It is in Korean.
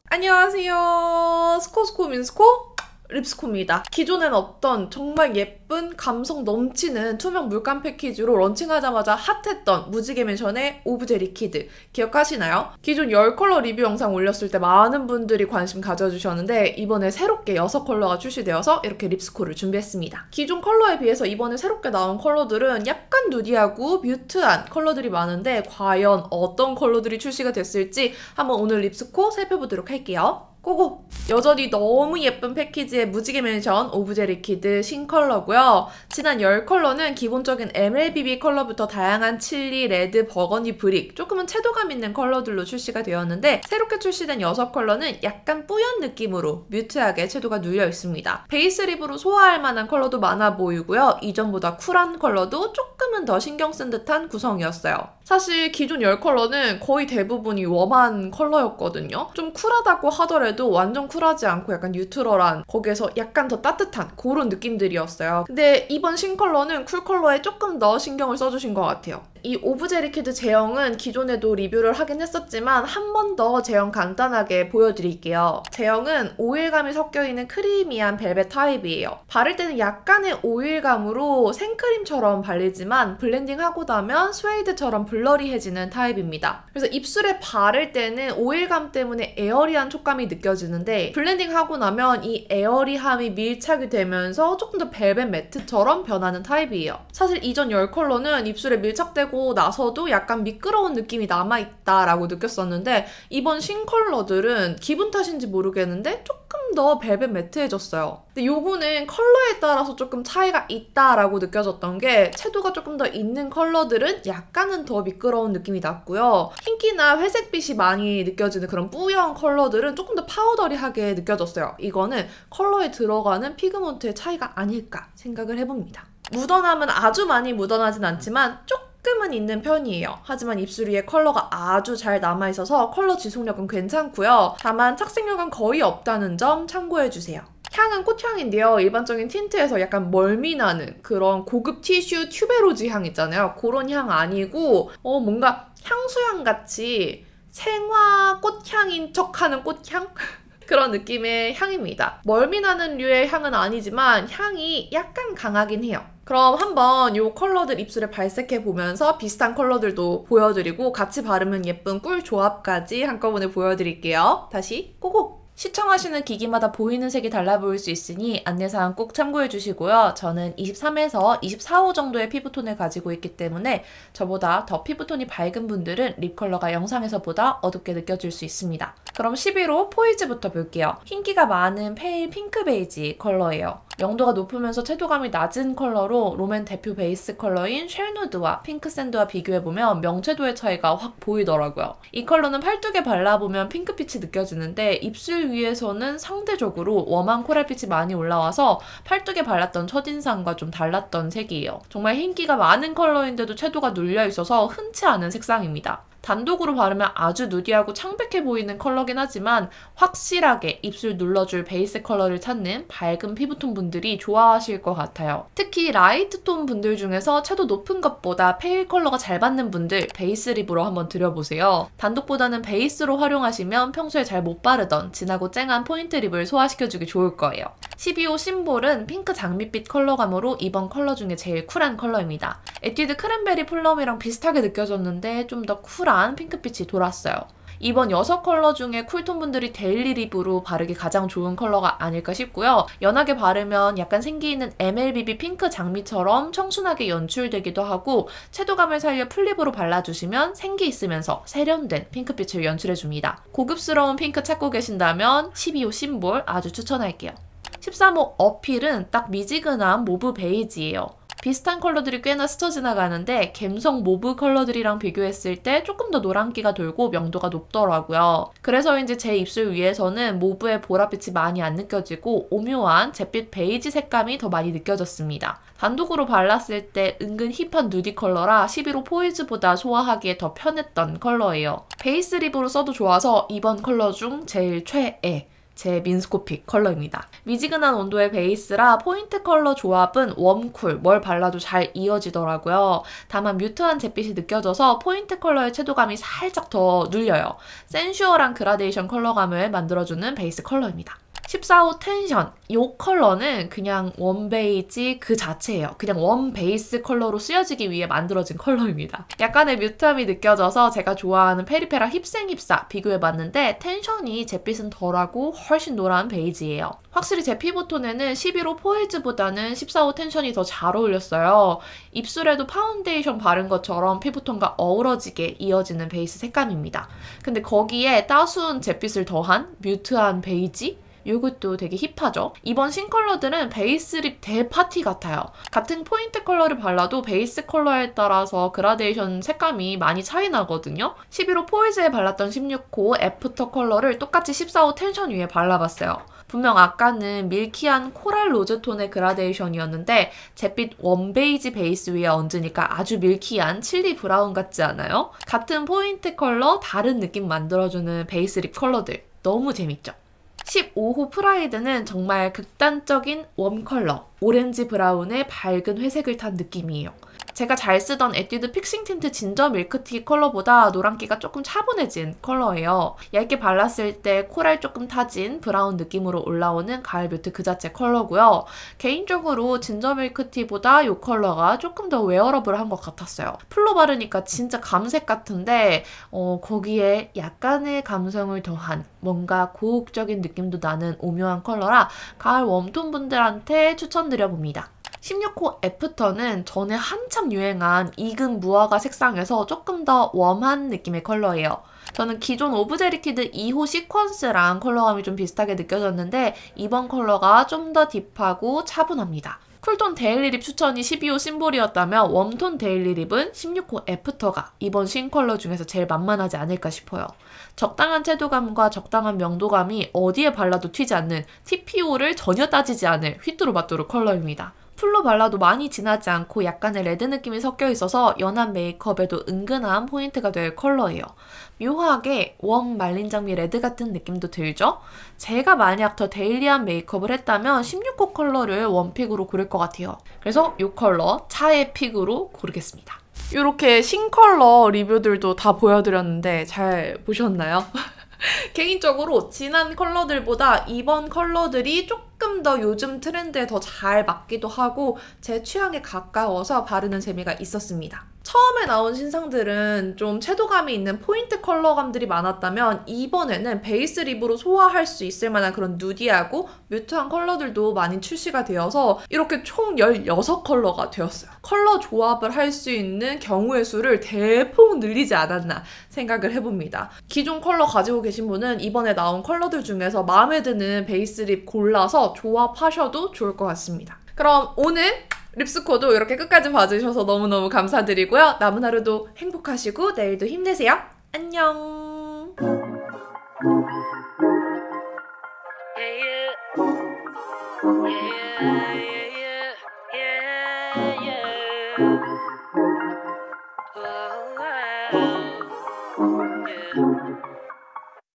안녕하세요. 스코스코 민스코 립스코입니다. 기존엔 없던 정말 예쁜 감성 넘치는 투명 물감 패키지로 런칭하자마자 핫했던 무지개 맨션의 오브제 리퀴드 기억하시나요? 기존 10컬러 리뷰 영상 올렸을 때 많은 분들이 관심 가져주셨는데 이번에 새롭게 6컬러가 출시되어서 이렇게 립스코를 준비했습니다. 기존 컬러에 비해서 이번에 새롭게 나온 컬러들은 약간 누디하고 뮤트한 컬러들이 많은데 과연 어떤 컬러들이 출시가 됐을지 한번 오늘 립스코 살펴보도록 할게요. 고고! 여전히 너무 예쁜 패키지의 무지개 맨션 오브제 리퀴드 신컬러고요. 지난 10컬러는 기본적인 MLBB 컬러부터 다양한 칠리, 레드, 버거니, 브릭, 조금은 채도감 있는 컬러들로 출시가 되었는데 새롭게 출시된 6컬러는 약간 뿌연 느낌으로 뮤트하게 채도가 눌려 있습니다. 베이스 립으로 소화할 만한 컬러도 많아 보이고요. 이전보다 쿨한 컬러도 조금은 더 신경 쓴 듯한 구성이었어요. 사실 기존 10컬러는 거의 대부분이 웜한 컬러였거든요. 좀 쿨하다고 하더라도 완전 쿨하지 않고 약간 뉴트럴한, 거기에서 약간 더 따뜻한 그런 느낌들이었어요. 근데 이번 신컬러는 쿨 컬러에 조금 더 신경을 써주신 것 같아요. 이 오브제 리퀴드 제형은 기존에도 리뷰를 하긴 했었지만 한 번 더 제형 간단하게 보여드릴게요. 제형은 오일감이 섞여있는 크리미한 벨벳 타입이에요. 바를 때는 약간의 오일감으로 생크림처럼 발리지만 블렌딩하고 나면 스웨이드처럼 블러리해지는 타입입니다. 그래서 입술에 바를 때는 오일감 때문에 에어리한 촉감이 느껴지는데 블렌딩하고 나면 이 에어리함이 밀착이 되면서 조금 더 벨벳 매트처럼 변하는 타입이에요. 사실 이전 10컬러는 입술에 밀착되고 나서도 약간 미끄러운 느낌이 남아있다라고 느꼈었는데 이번 신컬러들은 기분 탓인지 모르겠는데 조금 더 벨벳 매트해졌어요. 근데 요거는 컬러에 따라서 조금 차이가 있다라고 느껴졌던 게 채도가 조금 더 있는 컬러들은 약간은 더 미끄러운 느낌이 났고요. 흰기나 회색빛이 많이 느껴지는 그런 뿌연 컬러들은 조금 더 파우더리하게 느껴졌어요. 이거는 컬러에 들어가는 피그먼트의 차이가 아닐까 생각을 해봅니다. 묻어남은 아주 많이 묻어나진 않지만 조금은 있는 편이에요. 하지만 입술 위에 컬러가 아주 잘 남아있어서 컬러 지속력은 괜찮고요. 다만 착색력은 거의 없다는 점 참고해주세요. 향은 꽃향인데요. 일반적인 틴트에서 약간 멀미나는 그런 고급 티슈 튜베로즈 향 있잖아요. 그런 향 아니고 뭔가 향수향같이 생화 꽃향인 척하는 꽃향? 그런 느낌의 향입니다. 멀미나는 류의 향은 아니지만 향이 약간 강하긴 해요. 그럼 한번 이 컬러들 입술에 발색해보면서 비슷한 컬러들도 보여드리고 같이 바르면 예쁜 꿀 조합까지 한꺼번에 보여드릴게요. 다시 고고! 시청하시는 기기마다 보이는 색이 달라 보일 수 있으니 안내사항 꼭 참고해주시고요. 저는 23에서 24호 정도의 피부톤을 가지고 있기 때문에 저보다 더 피부톤이 밝은 분들은 립 컬러가 영상에서보다 어둡게 느껴질 수 있습니다. 그럼 11호 포이즈부터 볼게요. 흰기가 많은 페일 핑크 베이지 컬러예요. 명도가 높으면서 채도감이 낮은 컬러로 롬앤 대표 베이스 컬러인 쉘누드와 핑크 샌드와 비교해보면 명채도의 차이가 확 보이더라고요. 이 컬러는 팔뚝에 발라보면 핑크빛이 느껴지는데 입술 위에서는 상대적으로 웜한 코랄빛이 많이 올라와서 팔뚝에 발랐던 첫인상과 좀 달랐던 색이에요. 정말 흰기가 많은 컬러인데도 채도가 눌려있어서 흔치 않은 색상입니다. 단독으로 바르면 아주 누디하고 창백해 보이는 컬러긴 하지만 확실하게 입술 눌러줄 베이스 컬러를 찾는 밝은 피부톤 분들이 좋아하실 것 같아요. 특히 라이트 톤 분들 중에서 채도 높은 것보다 페일 컬러가 잘 받는 분들 베이스 립으로 한번 들여보세요. 단독보다는 베이스로 활용하시면 평소에 잘 못 바르던 진하고 쨍한 포인트 립을 소화시켜주기 좋을 거예요. 12호 심볼은 핑크 장밋빛 컬러감으로 이번 컬러 중에 제일 쿨한 컬러입니다. 에뛰드 크랜베리 플럼이랑 비슷하게 느껴졌는데 좀 더 쿨한 핑크빛이 돌았어요. 이번 6컬러 중에 쿨톤 분들이 데일리 립으로 바르기 가장 좋은 컬러가 아닐까 싶고요. 연하게 바르면 약간 생기 있는 MLBB 핑크 장미처럼 청순하게 연출되기도 하고 채도감을 살려 풀립으로 발라주시면 생기 있으면서 세련된 핑크빛을 연출해줍니다. 고급스러운 핑크 찾고 계신다면 12호 심볼 아주 추천할게요. 13호 어필은 딱 미지근한 모브 베이지예요. 비슷한 컬러들이 꽤나 스쳐 지나가는데 갬성 모브 컬러들이랑 비교했을 때 조금 더 노란기가 돌고 명도가 높더라고요. 그래서인지 제 입술 위에서는 모브의 보랏빛이 많이 안 느껴지고 오묘한 잿빛 베이지 색감이 더 많이 느껴졌습니다. 단독으로 발랐을 때 은근 힙한 누디 컬러라 11호 포이즈보다 소화하기에 더 편했던 컬러예요. 베이스 립으로 써도 좋아서 이번 컬러 중 제일 최애! 제 민스코픽 컬러입니다. 미지근한 온도의 베이스라 포인트 컬러 조합은 웜쿨, 뭘 발라도 잘 이어지더라고요. 다만 뮤트한 잿빛이 느껴져서 포인트 컬러의 채도감이 살짝 더 눌려요. 센슈얼한 그라데이션 컬러감을 만들어주는 베이스 컬러입니다. 14호 텐션, 이 컬러는 그냥 웜 베이지 그 자체예요. 그냥 웜 베이스 컬러로 쓰여지기 위해 만들어진 컬러입니다. 약간의 뮤트함이 느껴져서 제가 좋아하는 페리페라 힙생힙사 비교해봤는데 텐션이 잿빛은 덜하고 훨씬 노란 베이지예요. 확실히 제 피부톤에는 11호 포이즈보다는 14호 텐션이 더 잘 어울렸어요. 입술에도 파운데이션 바른 것처럼 피부톤과 어우러지게 이어지는 베이스 색감입니다. 근데 거기에 따스운 잿빛을 더한 뮤트한 베이지? 이것도 되게 힙하죠? 이번 신컬러들은 베이스 립 대파티 같아요. 같은 포인트 컬러를 발라도 베이스 컬러에 따라서 그라데이션 색감이 많이 차이 나거든요. 11호 포이즈에 발랐던 16호 애프터 컬러를 똑같이 14호 텐션 위에 발라봤어요. 분명 아까는 밀키한 코랄 로즈톤의 그라데이션이었는데 잿빛 웜베이지 베이스 위에 얹으니까 아주 밀키한 칠리 브라운 같지 않아요? 같은 포인트 컬러 다른 느낌 만들어주는 베이스 립 컬러들 너무 재밌죠? 15호 프라이드는 정말 극단적인 웜 컬러, 오렌지 브라운의 밝은 회색을 탄 느낌이에요. 제가 잘 쓰던 에뛰드 픽싱 틴트 진저 밀크티 컬러보다 노란기가 조금 차분해진 컬러예요. 얇게 발랐을 때 코랄 조금 타진 브라운 느낌으로 올라오는 가을 뮤트 그 자체 컬러고요. 개인적으로 진저 밀크티보다 이 컬러가 조금 더 웨어러블한 것 같았어요. 풀로 바르니까 진짜 감색 같은데 거기에 약간의 감성을 더한 뭔가 고혹적인 느낌도 나는 오묘한 컬러라 가을 웜톤 분들한테 추천드려봅니다. 16호 애프터는 전에 한참 유행한 익은 무화과 색상에서 조금 더 웜한 느낌의 컬러예요. 저는 기존 오브제리키드 2호 시퀀스랑 컬러감이 좀 비슷하게 느껴졌는데 이번 컬러가 좀 더 딥하고 차분합니다. 쿨톤 데일리립 추천이 12호 심볼이었다면 웜톤 데일리립은 16호 애프터가 이번 신컬러 중에서 제일 만만하지 않을까 싶어요. 적당한 채도감과 적당한 명도감이 어디에 발라도 튀지 않는 TPO를 전혀 따지지 않을 휘뚜루마뚜루 컬러입니다. 풀로 발라도 많이 진하지 않고 약간의 레드 느낌이 섞여 있어서 연한 메이크업에도 은근한 포인트가 될 컬러예요. 묘하게 웜 말린 장미 레드 같은 느낌도 들죠? 제가 만약 더 데일리한 메이크업을 했다면 16호 컬러를 웜픽으로 고를 것 같아요. 그래서 이 컬러 차의 픽으로 고르겠습니다. 이렇게 신컬러 리뷰들도 다 보여드렸는데 잘 보셨나요? 개인적으로 진한 컬러들보다 이번 컬러들이 조금 더 요즘 트렌드에 더 잘 맞기도 하고 제 취향에 가까워서 바르는 재미가 있었습니다. 처음에 나온 신상들은 좀 채도감이 있는 포인트 컬러감들이 많았다면 이번에는 베이스 립으로 소화할 수 있을 만한 그런 누디하고 뮤트한 컬러들도 많이 출시가 되어서 이렇게 총 16컬러가 되었어요. 컬러 조합을 할 수 있는 경우의 수를 대폭 늘리지 않았나 생각을 해봅니다. 기존 컬러 가지고 계신 분은 이번에 나온 컬러들 중에서 마음에 드는 베이스 립 골라서 조합하셔도 좋을 것 같습니다. 그럼 오늘 립스코도 이렇게 끝까지 봐주셔서 너무너무 감사드리고요. 남은 하루도 행복하시고 내일도 힘내세요. 안녕. Yeah, yeah. Yeah, yeah, yeah, yeah, yeah.